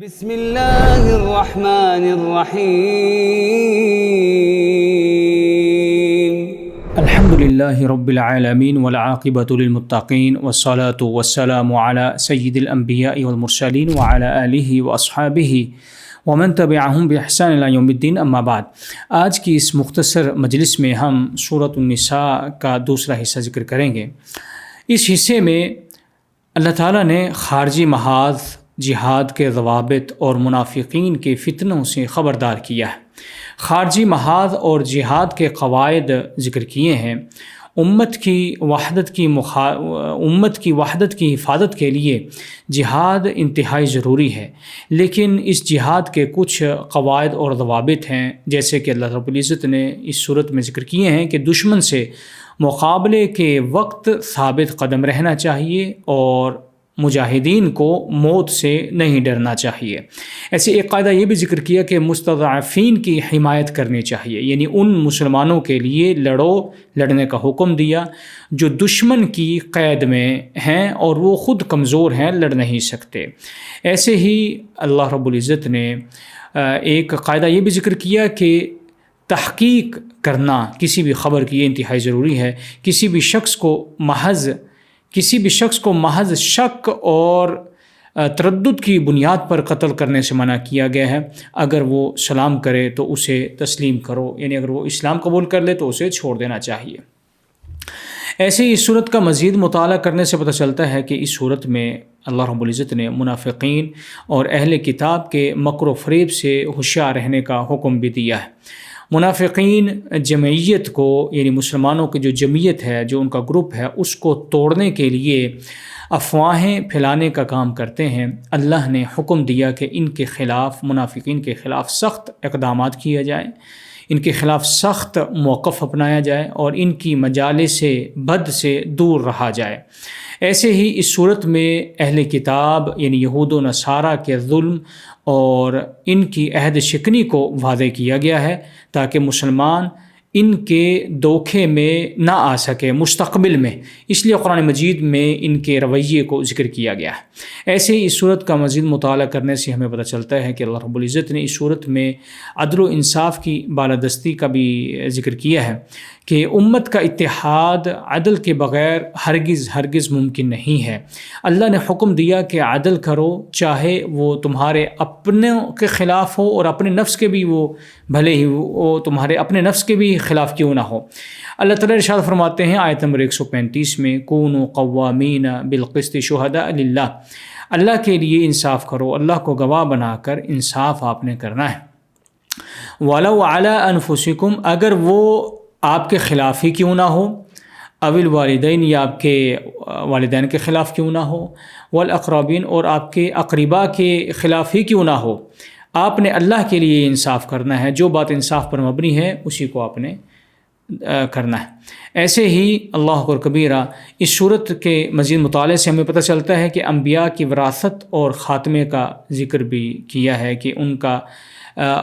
بسم اللہ الرحمن الرحیم الحمدللہ رب العالمین والعاقبۃ للمتقین والصلاة والسلام علی سید الانبیاء والمرسلین وعلی آلہ واصحابہ ومن تبعہم بإحسان الی یوم الدین، اما بعد۔ آج کی اس مختصر مجلس میں ہم سورۃ النساء کا دوسرا حصہ ذکر کریں گے۔ اس حصے میں اللہ تعالیٰ نے خارجی محاذ، جہاد کے ضوابط اور منافقین کے فتنوں سے خبردار کیا ہے۔ خارجی محاذ اور جہاد کے قواعد ذکر کیے ہیں۔ امت کی وحدت کی حفاظت کے لیے جہاد انتہائی ضروری ہے، لیکن اس جہاد کے کچھ قواعد اور ضوابط ہیں، جیسے کہ اللہ رب العزت نے اس صورت میں ذکر کیے ہیں کہ دشمن سے مقابلے کے وقت ثابت قدم رہنا چاہیے اور مجاہدین کو موت سے نہیں ڈرنا چاہیے۔ ایسے ایک قاعدہ یہ بھی ذکر کیا کہ مستضعفین کی حمایت کرنی چاہیے، یعنی ان مسلمانوں کے لیے لڑنے کا حکم دیا جو دشمن کی قید میں ہیں اور وہ خود کمزور ہیں، لڑ نہیں سکتے۔ ایسے ہی اللہ رب العزت نے ایک قاعدہ یہ بھی ذکر کیا کہ تحقیق کرنا کسی بھی خبر کی یہ انتہائی ضروری ہے۔ کسی بھی شخص کو محض شک اور تردد کی بنیاد پر قتل کرنے سے منع کیا گیا ہے۔ اگر وہ سلام کرے تو اسے تسلیم کرو، یعنی اگر وہ اسلام قبول کر لے تو اسے چھوڑ دینا چاہیے۔ ایسے ہی اس صورت کا مزید مطالعہ کرنے سے پتہ چلتا ہے کہ اس صورت میں اللہ رب العزت نے منافقین اور اہل کتاب کے مکر و فریب سے ہوشیار رہنے کا حکم بھی دیا ہے۔ منافقین جمعیت کو، یعنی مسلمانوں کی جو جمعیت ہے، جو ان کا گروپ ہے، اس کو توڑنے کے لیے افواہیں پھیلانے کا کام کرتے ہیں۔ اللہ نے حکم دیا کہ ان کے خلاف، منافقین کے خلاف سخت اقدامات کیے جائیں، ان کے خلاف سخت موقف اپنایا جائے اور ان کی مجالس بد سے دور رہا جائے۔ ایسے ہی اس صورت میں اہل کتاب یعنی یہود و نصارہ کے ظلم اور ان کی عہد شکنی کو واضح کیا گیا ہے تاکہ مسلمان ان کے دھوکے میں نہ آ سکے مستقبل میں، اس لیے قرآن مجید میں ان کے رویے کو ذکر کیا گیا ہے۔ ایسے ہی اس صورت کا مزید مطالعہ کرنے سے ہمیں پتہ چلتا ہے کہ اللہ رب العزت نے اس صورت میں عدل و انصاف کی بالادستی کا بھی ذکر کیا ہے کہ امت کا اتحاد عدل کے بغیر ہرگز ممکن نہیں ہے۔ اللہ نے حکم دیا کہ عدل کرو، چاہے وہ تمہارے اپنوں کے خلاف ہو اور اپنے نفس کے بھی، وہ بھلے ہی وہ تمہارے اپنے نفس کے بھی خلاف کیوں نہ ہو۔ اللہ تعالیٰ ارشاد فرماتے ہیں آیت نمبر 135 میں، کونوا قوامین بالقسط شہداء للہ، اللہ کے لیے انصاف کرو، اللہ کو گواہ بنا کر انصاف آپ نے کرنا ہے۔ وَلَوْ عَلَىٰ أَنفُسِكُمْ، اگر وہ آپ کے خلاف ہی کیوں نہ ہو، اوil والدین، یا آپ کے والدین کے خلاف کیوں نہ ہو، والاقربین، اور آپ کے اقربا کے خلاف ہی کیوں نہ ہو، آپ نے اللہ کے لیے انصاف کرنا ہے۔ جو بات انصاف پر مبنی ہے اسی کو آپ نے کرنا ہے۔ ایسے ہی اللہ اکبر کبیرہ، اس صورت کے مزید مطالعے سے ہمیں پتہ چلتا ہے کہ انبیاء کی وراثت اور خاتمے کا ذکر بھی کیا ہے کہ ان کا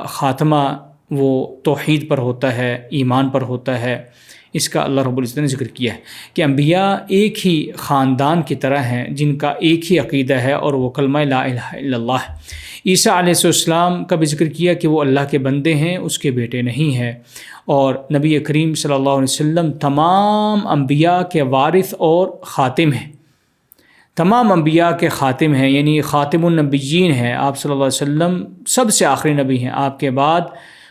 خاتمہ وہ توحید پر ہوتا ہے، ایمان پر ہوتا ہے۔ اس کا اللہ رب العزت نے ذکر کیا ہے کہ انبیاء ایک ہی خاندان کی طرح ہیں جن کا ایک ہی عقیدہ ہے اور وہ کلمہ لا الہ الا اللہ ہے۔ عیسیٰ علیہ السلام کا بھی ذکر کیا کہ وہ اللہ کے بندے ہیں، اس کے بیٹے نہیں ہیں، اور نبی کریم صلی اللہ علیہ وسلم تمام انبیاء کے وارث اور خاتم ہیں، تمام انبیاء کے خاتم ہیں، یعنی خاتم النبیین ہیں۔ آپ صلی اللہ علیہ وسلم سب سے آخری نبی ہیں، آپ کے بعد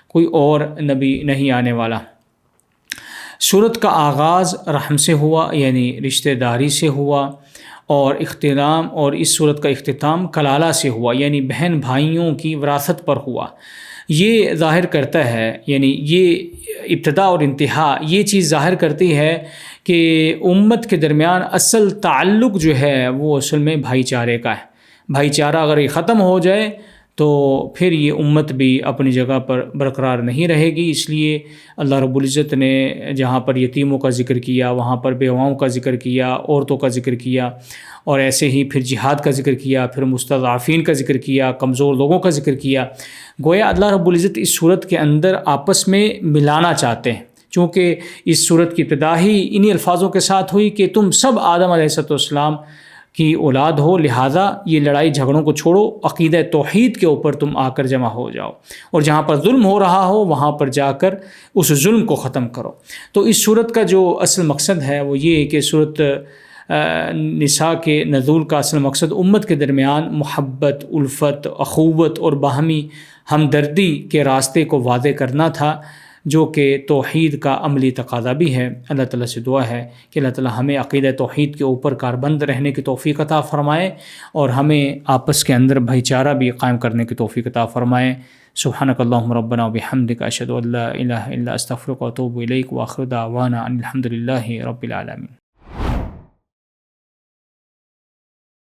کوئی اور نبی نہیں آنے والا۔ سورت کا آغاز رحم سے ہوا، یعنی رشتہ داری سے ہوا، اور اس سورت کا اختتام کلالہ سے ہوا، یعنی بہن بھائیوں کی وراثت پر ہوا۔ یہ ظاہر کرتا ہے، یعنی یہ ابتدا اور انتہا یہ چیز ظاہر کرتی ہے کہ امت کے درمیان اصل تعلق جو ہے وہ اصل میں بھائی چارے کا ہے۔ بھائی چارہ اگر یہ ختم ہو جائے تو پھر یہ امت بھی اپنی جگہ پر برقرار نہیں رہے گی۔ اس لیے اللہ رب العزت نے جہاں پر یتیموں کا ذکر کیا، وہاں پر بیواؤں کا ذکر کیا، عورتوں کا ذکر کیا، اور ایسے ہی پھر جہاد کا ذکر کیا، پھر مستضعفین کا ذکر کیا، کمزور لوگوں کا ذکر کیا۔ گویا اللہ رب العزت اس صورت کے اندر آپس میں ملانا چاہتے ہیں، چونکہ اس صورت کی ابتدا ہی انہی الفاظوں کے ساتھ ہوئی کہ تم سب آدم علیہ السلام کی اولاد ہو، لہٰذا یہ لڑائی جھگڑوں کو چھوڑو، عقیدہ توحید کے اوپر تم آ کر جمع ہو جاؤ، اور جہاں پر ظلم ہو رہا ہو وہاں پر جا کر اس ظلم کو ختم کرو۔ تو اس صورت کا جو اصل مقصد ہے وہ یہ ہے کہ صورت نساء کے نزول کا اصل مقصد امت کے درمیان محبت، الفت، اخوت اور باہمی ہمدردی کے راستے کو واضح کرنا تھا، جو کہ توحید کا عملی تقاضا بھی ہے۔ اللہ تعالیٰ سے دعا ہے کہ اللہ تعالیٰ ہمیں عقیدہ توحید کے اوپر کاربند رہنے کی توفیق عطا فرمائے، اور ہمیں آپس کے اندر بھائی چارہ بھی قائم کرنے کی توفیق عطا فرمائے۔ سبحانک اللہم ربنا و بحمدک، اشہد ان لا الہ الا استغفرک و اتوب الیک، وآخر دعوانا ان الحمد للہ رب العالمین۔